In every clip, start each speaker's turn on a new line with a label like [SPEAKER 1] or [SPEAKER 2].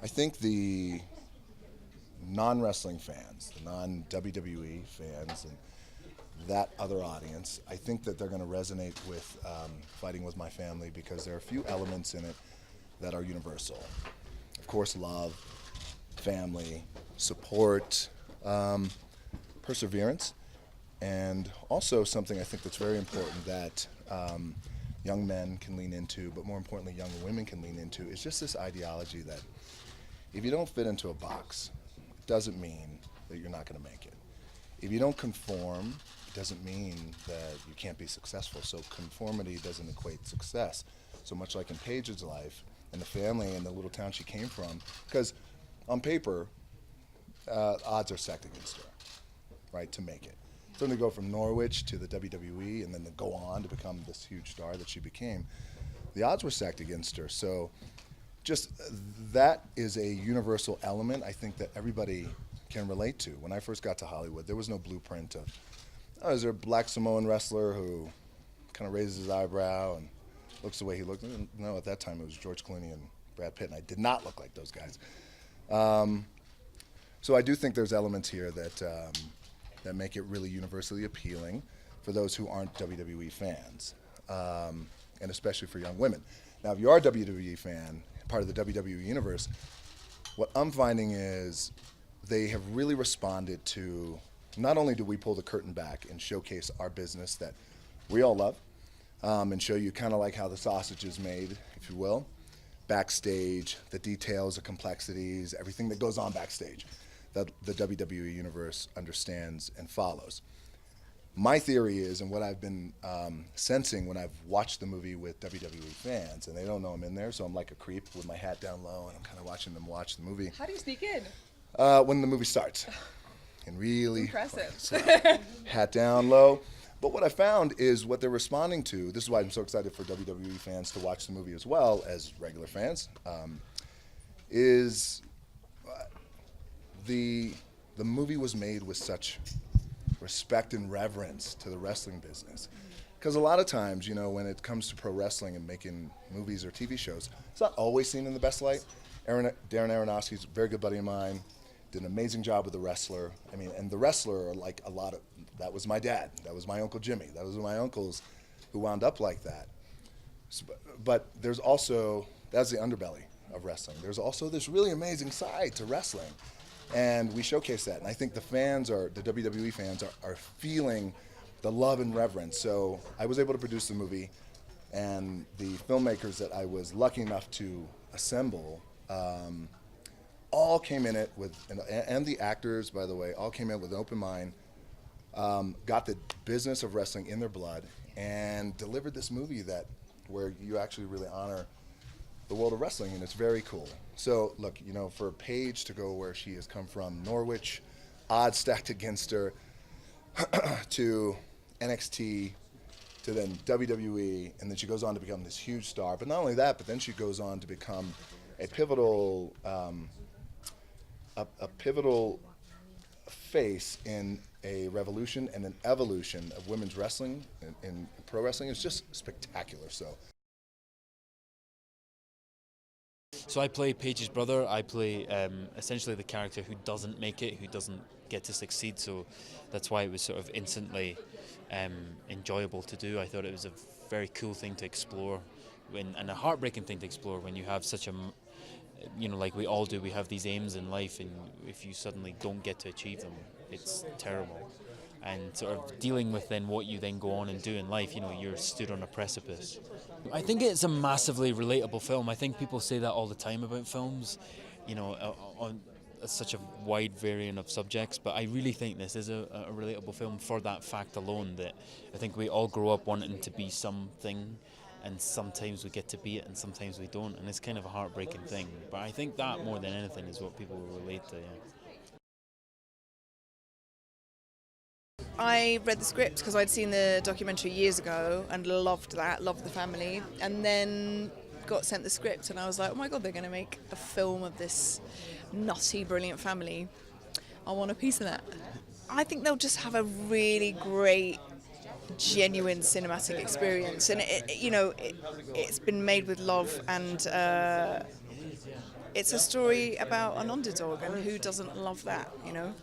[SPEAKER 1] I think the non-wrestling fans, the non-WWE fans, and that other audience, I think that they're going to resonate with Fighting With My Family because there are a few elements in it that are universal. Of course, love, family, support, perseverance, and also something I think that's very important that young men can lean into, but more importantly, young women can lean into, is just this ideology that if you don't fit into a box, it doesn't mean that you're not going to make it. If you don't conform, it doesn't mean that you can't be successful. So conformity doesn't equate success. So much like in Paige's life and the family and the little town she came from, because on paper, odds are stacked against her, right, to make it. So to go from Norwich to the WWE and then to go on to become this huge star that she became, the odds were stacked against her. So just that is a universal element I think that everybody can relate to. When I first got to Hollywood, there was no blueprint of, oh, is there a black Samoan wrestler who kind of raises his eyebrow and looks the way he looked? No, at that time it was George Clooney and Brad Pitt, and I did not look like those guys. So I do think there's elements here that that make it really universally appealing for those who aren't WWE fans, and especially for young women. Now, if you are a WWE fan, part of the WWE universe, what I'm finding is they have really responded to, not only do we pull the curtain back and showcase our business that we all love, and show you kind of like how the sausage is made, if you will, backstage, the details, the complexities, everything that goes on backstage that the WWE universe understands and follows. My theory is, and what I've been sensing when I've watched the movie with WWE fans, and they don't know I'm in there, so I'm like a creep with my hat down low, and I'm kind of watching them watch the movie.
[SPEAKER 2] How do you sneak in?
[SPEAKER 1] When the movie starts. And really
[SPEAKER 2] impressive.
[SPEAKER 1] Hat down low. But what I found is what they're responding to, this is why I'm so excited for WWE fans to watch the movie as well as regular fans, is the movie was made with such respect and reverence to the wrestling business. Because a lot of times, you know, when it comes to pro wrestling and making movies or TV shows, it's not always seen in the best light. Darren Aronofsky's a very good buddy of mine, did an amazing job with The Wrestler. I mean, and The Wrestler are like a lot of, that was my dad, that was my Uncle Jimmy, that was my uncles who wound up like that. So, but there's also, that's the underbelly of wrestling. There's also this really amazing side to wrestling. And we showcase that. And I think the fans, the WWE fans, are feeling the love and reverence. So I was able to produce the movie, and the filmmakers that I was lucky enough to assemble all came in it with, and the actors, by the way, all came in with an open mind, got the business of wrestling in their blood, and delivered this movie where you actually really honor the world of wrestling, and it's very cool. So look, you know, for Paige to go where she has come from, Norwich, odds stacked against her, to NXT, to then WWE, and then she goes on to become this huge star. But not only that, but then she goes on to become a pivotal face in a revolution and an evolution of women's wrestling in pro wrestling. It's just spectacular.
[SPEAKER 3] So I play Paige's brother. I play essentially the character who doesn't make it, who doesn't get to succeed. So that's why it was sort of instantly enjoyable to do. I thought it was a very cool thing to explore, and a heartbreaking thing to explore when you have such a, you know, like we all do, we have these aims in life, and if you suddenly don't get to achieve them, it's terrible. And sort of dealing with then what you then go on and do in life, you know, you're stood on a precipice. I think it's a massively relatable film. I think people say that all the time about films, you know, on such a wide variant of subjects, but I really think this is a relatable film for that fact alone, that I think we all grow up wanting to be something, and sometimes we get to be it and sometimes we don't, and it's kind of a heartbreaking thing. But I think that more than anything is what people will relate to, yeah.
[SPEAKER 2] I read the script because I'd seen the documentary years ago and loved that, loved the family, and then got sent the script and I was like, oh my god, they're going to make a film of this nutty, brilliant family. I want a piece of that. I think they'll just have a really great, genuine cinematic experience, and it's been made with love, and it's a story about an underdog, and who doesn't love that, you know?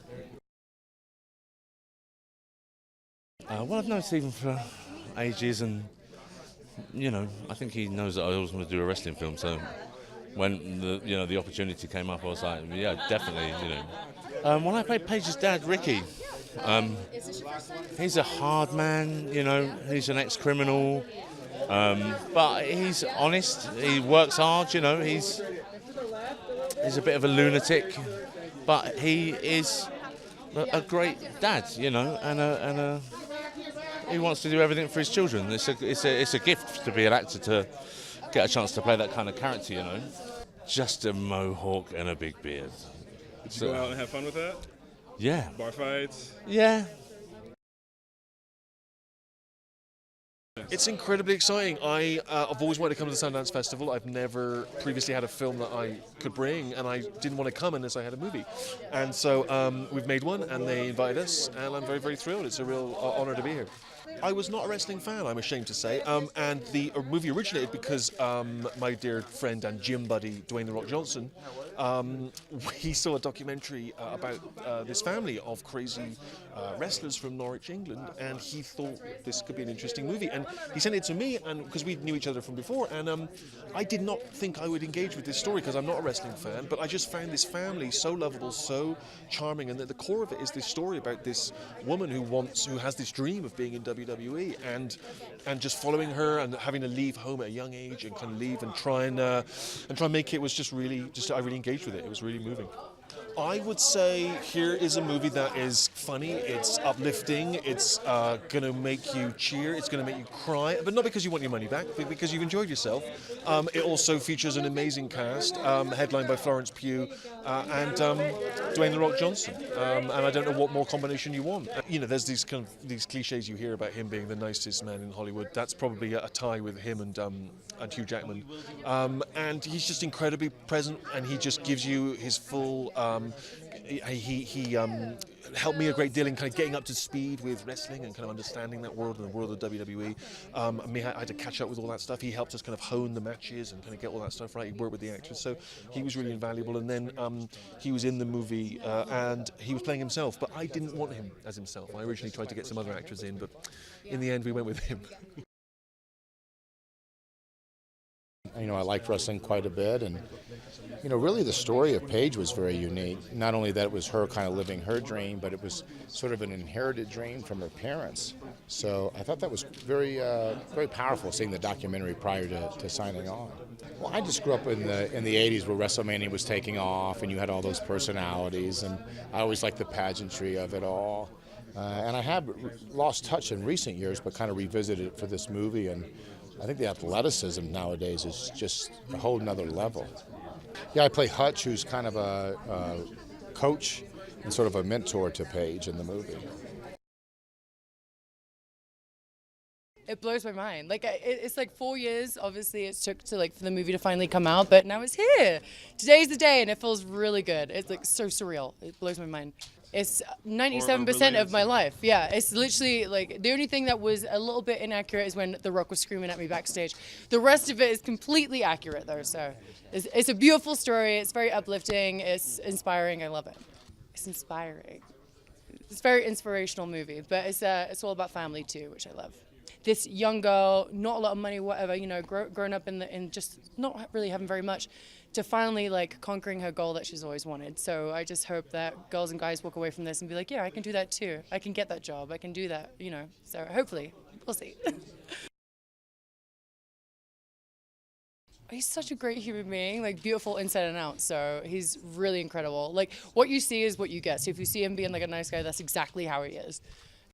[SPEAKER 4] Well, I've known Stephen for ages, and I think he knows that I always want to do a wrestling film. So when the opportunity came up, I was like, yeah, definitely. When I played Paige's dad, Ricky, he's a hard man. He's an ex-criminal, but he's honest. He works hard. He's a bit of a lunatic, but he is a great dad. And he wants to do everything for his children. It's a gift to be an actor, to get a chance to play that kind of character. Just a mohawk and a big beard.
[SPEAKER 5] Did you go out and have fun with that?
[SPEAKER 4] Yeah.
[SPEAKER 5] Bar fights?
[SPEAKER 4] Yeah.
[SPEAKER 6] It's incredibly exciting. I've always wanted to come to the Sundance Festival. I've never previously had a film that I could bring, and I didn't want to come unless I had a movie. And so we've made one, and they invited us, and I'm very, very thrilled. It's a real honor to be here. I was not a wrestling fan, I'm ashamed to say, and the movie originated because my dear friend and gym buddy, Dwayne "The Rock" Johnson, he saw a documentary about this family of crazy wrestlers from Norwich, England, and he thought this could be an interesting movie. And he sent it to me, and because we knew each other from before, and I did not think I would engage with this story because I'm not a wrestling fan, but I just found this family so lovable, so charming, and at the core of it is this story about this woman who has this dream of being in WWE, and just following her and having to leave home at a young age and kind of leave and try and make it was I really engaged with it. It was really moving. I would say here is a movie that is funny, it's uplifting, it's going to make you cheer, it's going to make you cry, but not because you want your money back, but because you've enjoyed yourself. It also features an amazing cast, headlined by Florence, Pugh, and Dwayne "The Rock" Johnson. And I don't know what more combination you want. There's these cliches you hear about him being the nicest man in Hollywood. That's probably a tie with him and Hugh Jackman. And he's just incredibly present, and he just gives you his full... He helped me a great deal in kind of getting up to speed with wrestling and kind of understanding that world and the world of WWE. I had to catch up with all that stuff. He helped us kind of hone the matches and kind of get all that stuff right. He worked with the actors, so he was really invaluable. And then he was in the movie and he was playing himself, but I didn't want him as himself. I originally tried to get some other actors in, but in the end we went with him.
[SPEAKER 7] I liked wrestling quite a bit, and really the story of Paige was very unique. Not only that it was her kind of living her dream, but it was sort of an inherited dream from her parents. So I thought that was very, very powerful, seeing the documentary prior to signing on. Well, I just grew up in the 80s where WrestleMania was taking off, and you had all those personalities, and I always liked the pageantry of it all. And I have lost touch in recent years, but kind of revisited it for this movie, and I think the athleticism nowadays is just a whole nother level. Yeah, I play Hutch, who's kind of a coach and sort of a mentor to Paige in the movie.
[SPEAKER 8] It blows my mind. It's 4 years, obviously, it took to for the movie to finally come out, but now it's here. Today's the day, and it feels really good. It's so surreal. It blows my mind. It's 97% of my life. Yeah, it's literally the only thing that was a little bit inaccurate is when The Rock was screaming at me backstage. The rest of it is completely accurate though, so it's a beautiful story. It's very uplifting. It's inspiring. I love it. It's inspiring. It's a very inspirational movie, but it's all about family too, which I love. This young girl, not a lot of money, whatever, grown up in just not really having very much, to finally conquering her goal that she's always wanted. So I just hope that girls and guys walk away from this and be like, yeah, I can do that too. I can get that job. I can do that, So hopefully, we'll see. He's such a great human being, beautiful inside and out. So he's really incredible. What you see is what you get. So if you see him being a nice guy, that's exactly how he is.